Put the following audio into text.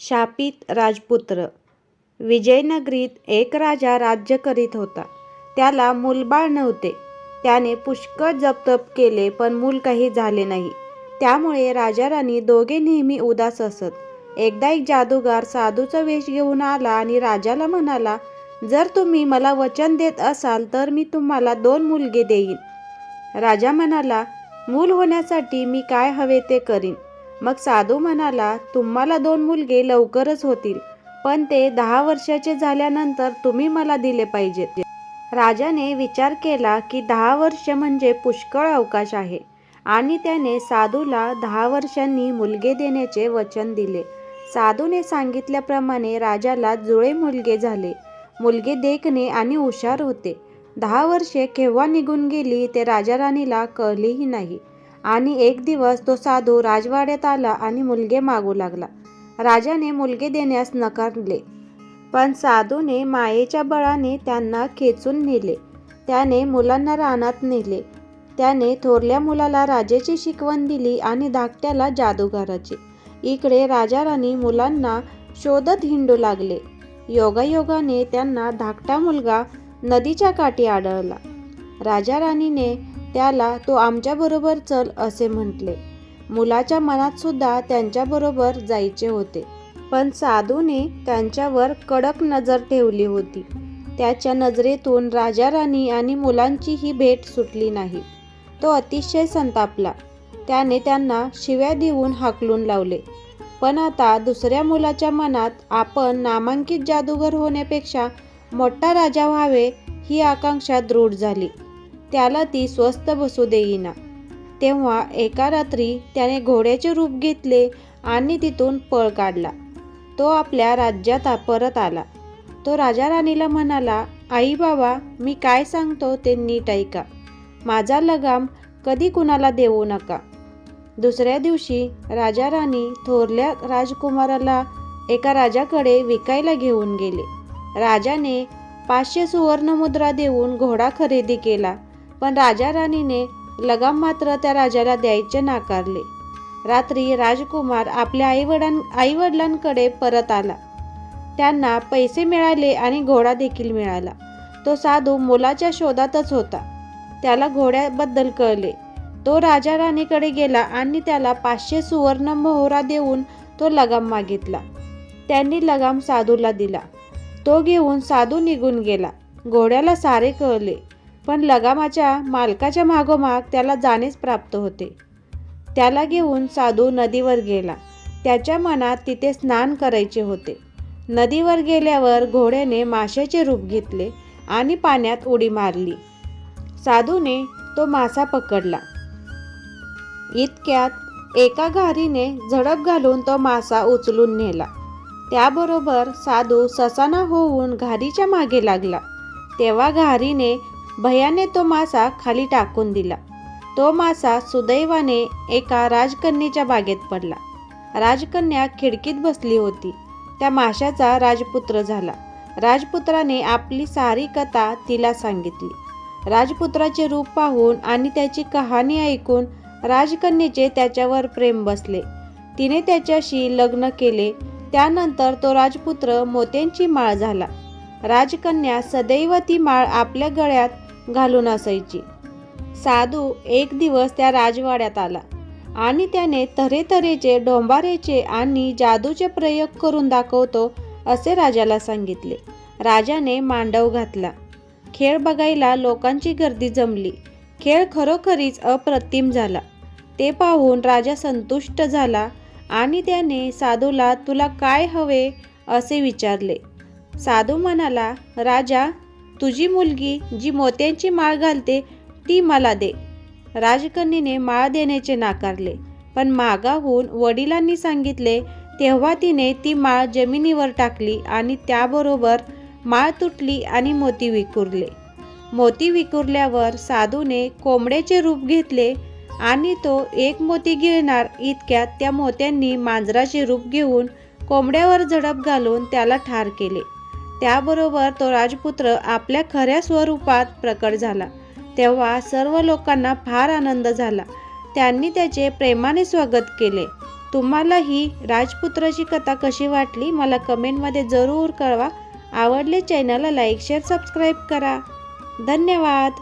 शापित राजपुत्र. विजयनगरीत एक राजा राज्य करीत होता. त्याला मूलबाळ नव्हते. त्याने पुष्कळ जपतप केले पण मूल काही झाले नाही. त्यामुळे राजा राणी दोघे नेहमी उदास असत. एकदा एक जादूगार साधूचा वेश घेऊन आला आणि राजाला म्हणाला, जर तुम्ही मला वचन देत असाल तर मी तुम्हाला 2 मुलगे देईन. राजा म्हणाला, मूल होण्यासाठी मी काय हवे ते करीन. मग साधू म्हणाला, तुम्हाला 2 मुलगे लवकरच होतील, पण ते 10 वर्षाचे झाल्यानंतर तुम्ही मला दिले पाहिजेत. राजाने विचार केला की 10 वर्ष म्हणजे पुष्कळ अवकाश आहे आणि त्याने साधूला 10 वर्षांनी मुलगे देण्याचे वचन दिले. साधूने सांगितल्याप्रमाणे राजाला जुळे मुलगे झाले. मुलगे देखणे आणि हुशार होते. 10 वर्षे केव्हा निघून गेली ते राजा राणीला कळलेही नाही. आणि एक दिवस तो साधू राजवाड्यात आला आणि मुलगे मागू लागला. राजाने मुलगे देण्यास नकारले, पण साधूने मायेच्या बळाने त्यांना खेचून नेले. त्याने मुलांना रानात नेले. त्याने थोरल्या मुलाला राजाची शिकवण दिली आणि धाकट्याला जादूगाराची. इकडे राजा राणी मुलांना शोधत हिंडू लागले. योगायोगाने त्यांना धाकटा मुलगा नदीच्या काठी आढळला. राजा राणीने त्याला तो आमच्याबरोबर चल असे म्हटले. मुलाच्या मनात सुद्धा त्यांच्याबरोबर जायचे होते, पण साधूने त्यांच्यावर कडक नजर ठेवली होती. त्याच्या नजरेतून राजा राणी आणि मुलांची ही भेट सुटली नाही. तो अतिशय संतापला. त्याने त्यांना शिव्या देऊन हाकलून लावले. पण आता दुसऱ्या मुलाच्या मनात आपण नामांकित जादूगार होण्यापेक्षा मोठा राजा व्हावे ही आकांक्षा दृढ झाली. त्याला ती स्वस्थ बसू देईना. तेव्हा एका रात्री त्याने घोड्याचे रूप घेतले आणि तिथून पळ काढला. तो आपल्या राज्यात परत आला. तो राजा राणीला म्हणाला, आई बाबा, मी काय सांगतो ते नीट ऐका. माझा लगाम कधी कुणाला देऊ नका. दुसऱ्या दिवशी राजा राणी थोरल्या राजकुमाराला एका राजाकडे विकायला घेऊन गेले. राजाने 500 सुवर्णमुद्रा देऊन घोडा खरेदी केला, पण राजा राणीने लगाम मात्र त्या राजाला द्यायचे नाकारले. रात्री राजकुमार आपल्या आईवडिलांकडे परत आला. त्यांना पैसे मिळाले आणि घोडा देखील मिळाला. तो साधू मुलाच्या शोधातच होता. त्याला घोड्याबद्दल कळले. तो राजा राणीकडे गेला आणि त्याला 500 सुवर्ण मोहरा देऊन तो लगाम मागितला. त्यांनी लगाम साधूला दिला. तो घेऊन साधू निघून गेला. घोड्याला सारे कळले, पण लगामाच्या मालकाच्या मागोमाग त्याला जाणेच प्राप्त होते. त्याला घेऊन साधू नदीवर गेला. त्याच्या मनात तिथे स्नान करायचे होते. नदीवर गेल्यावर घोड्याने माशाचे रूप घेतले आणि पाण्यात उडी मारली. साधूने तो मासा पकडला. इतक्यात एका घारीने झडप घालून तो मासा उचलून नेला. त्याबरोबर साधू ससाना होऊन घारीच्या मागे लागला. तेव्हा घारीने भयाने तो मासा खाली टाकून दिला. तो मासा सुदैवाने एका राजकन्येच्या बागेत पडला. राजकन्या खिडकीत बसली होती. त्या माशाचा राजपुत्र झाला. राजपुत्राने आपली सारी कथा तिला सांगितली. राजपुत्राचे रूप पाहून आणि त्याची कहाणी ऐकून राजकन्येचे त्याच्यावर प्रेम बसले. तिने त्याच्याशी लग्न केले. त्यानंतर तो राजपुत्र मोत्यांची माळ झाला. राजकन्या सदैव ती माळ आपल्या गळ्यात घालून असायची. साधू एक दिवस त्या राजवाड्यात आला आणि त्याने तऱ्हेतऱ्हेचे डोंबाऱ्याचे आणि जादूचे प्रयोग करून दाखवतो असे राजाला सांगितले. राजाने मांडव घातला. खेळ बघायला लोकांची गर्दी जमली. खेळ खरोखरीच अप्रतिम झाला. ते पाहून राजा संतुष्ट झाला आणि त्याने साधूला तुला काय हवे असे विचारले. साधू म्हणाला, राजा, तुझी मुलगी जी मोत्यांची माळ घालते ती मला दे. राजकन्येने माळ देण्याचे नाकारले, पण मागाहून वडिलांनी सांगितले तेव्हा तिने ती माळ जमिनीवर टाकली आणि त्याबरोबर माळ तुटली आणि मोती विखुरले. मोती विखुरल्यावर साधूने कोंबड्याचे रूप घेतले आणि तो एक मोती गिळणार इतक्यात त्या मोत्यांनी मांजराचे रूप घेऊन कोंबड्यावर झडप घालून त्याला ठार केले. त्याबरोबर तो राजपुत्र आपल्या खऱ्या स्वरूपात प्रकट झाला. तेव्हा सर्व लोकांना फार आनंद झाला. त्यांनी त्याचे प्रेमाने स्वागत केले. तुम्हाला ही राजपुत्राची कथा कशी वाटली मला कमेंटमध्ये जरूर कळवा. आवडले चॅनलला लाईक शेअर सबस्क्राईब करा. धन्यवाद.